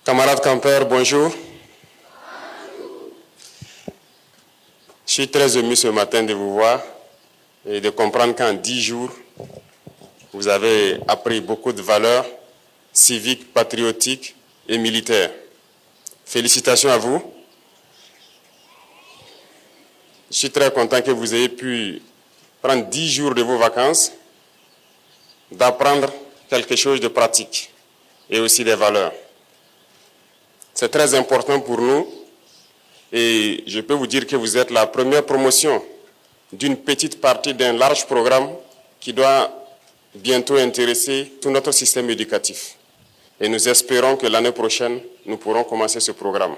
Camarades campeurs, bonjour. Je suis très ému ce matin de vous voir et de comprendre qu'en 10 jours, vous avez appris beaucoup de valeurs civiques, patriotiques et militaires. Félicitations à vous. Je suis très content que vous ayez pu prendre 10 jours de vos vacances, d'apprendre quelque chose de pratique et aussi des valeurs. C'est très important pour nous et je peux vous dire que vous êtes la première promotion d'une petite partie d'un large programme qui doit bientôt intéresser tout notre système éducatif. Et nous espérons que l'année prochaine, nous pourrons commencer ce programme.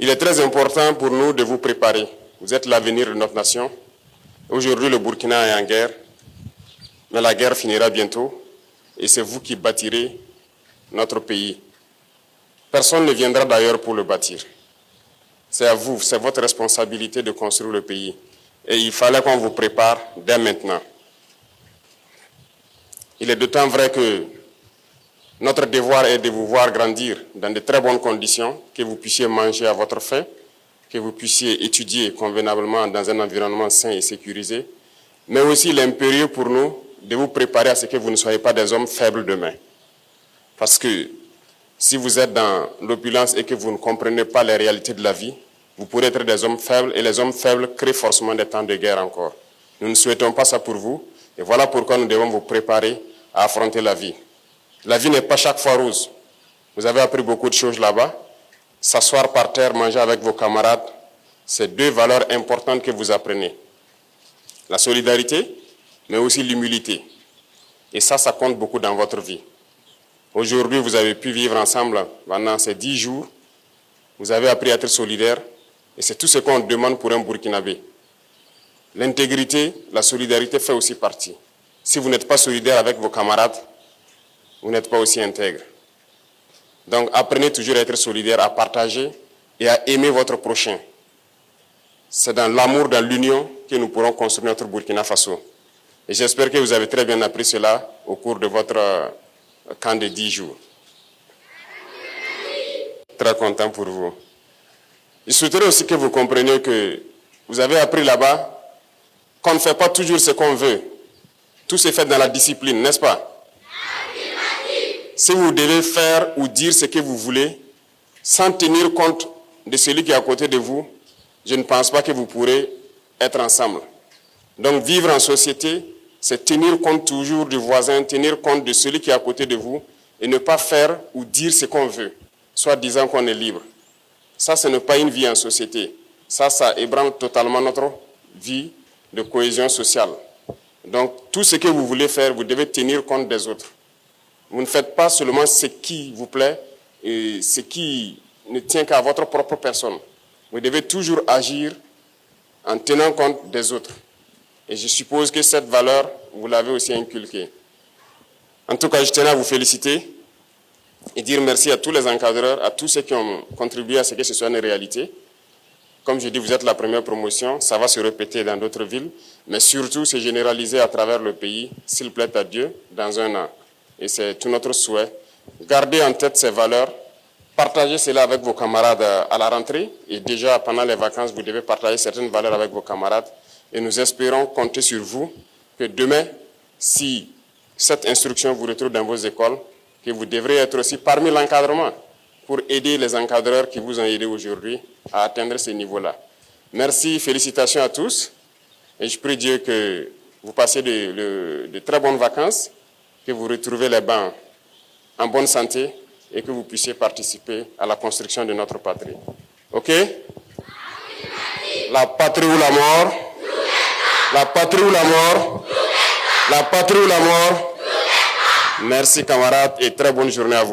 Il est très important pour nous de vous préparer. Vous êtes l'avenir de notre nation. Aujourd'hui, le Burkina est en guerre, mais la guerre finira bientôt et c'est vous qui bâtirez notre pays. Personne ne viendra d'ailleurs pour le bâtir. C'est à vous, c'est votre responsabilité de construire le pays. Et il fallait qu'on vous prépare dès maintenant. Il est d'autant vrai que notre devoir est de vous voir grandir dans de très bonnes conditions, que vous puissiez manger à votre faim, que vous puissiez étudier convenablement dans un environnement sain et sécurisé, mais aussi l'impérieux pour nous de vous préparer à ce que vous ne soyez pas des hommes faibles demain. Parce que si vous êtes dans l'opulence et que vous ne comprenez pas les réalités de la vie, vous pourrez être des hommes faibles et les hommes faibles créent forcément des temps de guerre encore. Nous ne souhaitons pas ça pour vous et voilà pourquoi nous devons vous préparer à affronter la vie. La vie n'est pas chaque fois rose. Vous avez appris beaucoup de choses là-bas. S'asseoir par terre, manger avec vos camarades, c'est deux valeurs importantes que vous apprenez. La solidarité, mais aussi l'humilité. Et ça compte beaucoup dans votre vie. Aujourd'hui, vous avez pu vivre ensemble pendant ces 10 jours. Vous avez appris à être solidaire. Et c'est tout ce qu'on demande pour un Burkinabé. L'intégrité, la solidarité fait aussi partie. Si vous n'êtes pas solidaire avec vos camarades, vous n'êtes pas aussi intègre. Donc apprenez toujours à être solidaire, à partager et à aimer votre prochain. C'est dans l'amour, dans l'union que nous pourrons construire notre Burkina Faso. Et j'espère que vous avez très bien appris cela au cours de votre camp de 10 jours. Très content pour vous. Je souhaiterais aussi que vous compreniez que vous avez appris là-bas qu'on ne fait pas toujours ce qu'on veut. Tout se fait dans la discipline, n'est-ce pas? Si vous devez faire ou dire ce que vous voulez, sans tenir compte de celui qui est à côté de vous, je ne pense pas que vous pourrez être ensemble. Donc vivre en société, c'est tenir compte toujours du voisin, tenir compte de celui qui est à côté de vous et ne pas faire ou dire ce qu'on veut, soit disant qu'on est libre. Ça, ce n'est pas une vie en société. Ça ébranle totalement notre vie de cohésion sociale. Donc tout ce que vous voulez faire, vous devez tenir compte des autres. Vous ne faites pas seulement ce qui vous plaît et ce qui ne tient qu'à votre propre personne. Vous devez toujours agir en tenant compte des autres. Et je suppose que cette valeur, vous l'avez aussi inculquée. En tout cas, je tenais à vous féliciter et dire merci à tous les encadreurs, à tous ceux qui ont contribué à ce que ce soit une réalité. Comme je dis, vous êtes la première promotion, ça va se répéter dans d'autres villes, mais surtout se généraliser à travers le pays, s'il plaît à Dieu, dans un an. Et c'est tout notre souhait. Gardez en tête ces valeurs, partagez cela avec vos camarades à la rentrée, et déjà pendant les vacances, vous devez partager certaines valeurs avec vos camarades. Et nous espérons compter sur vous, que demain, si cette instruction vous retrouve dans vos écoles, que vous devrez être aussi parmi l'encadrement pour aider les encadreurs qui vous ont aidé aujourd'hui à atteindre ce niveau-là. Merci, félicitations à tous. Et je prie Dieu que vous passiez de très bonnes vacances, que vous retrouvez les bancs en bonne santé et que vous puissiez participer à la construction de notre patrie. OK? La patrie ou la mort? La patrie ou la mort? La patrie ou la mort? Merci camarades et très bonne journée à vous.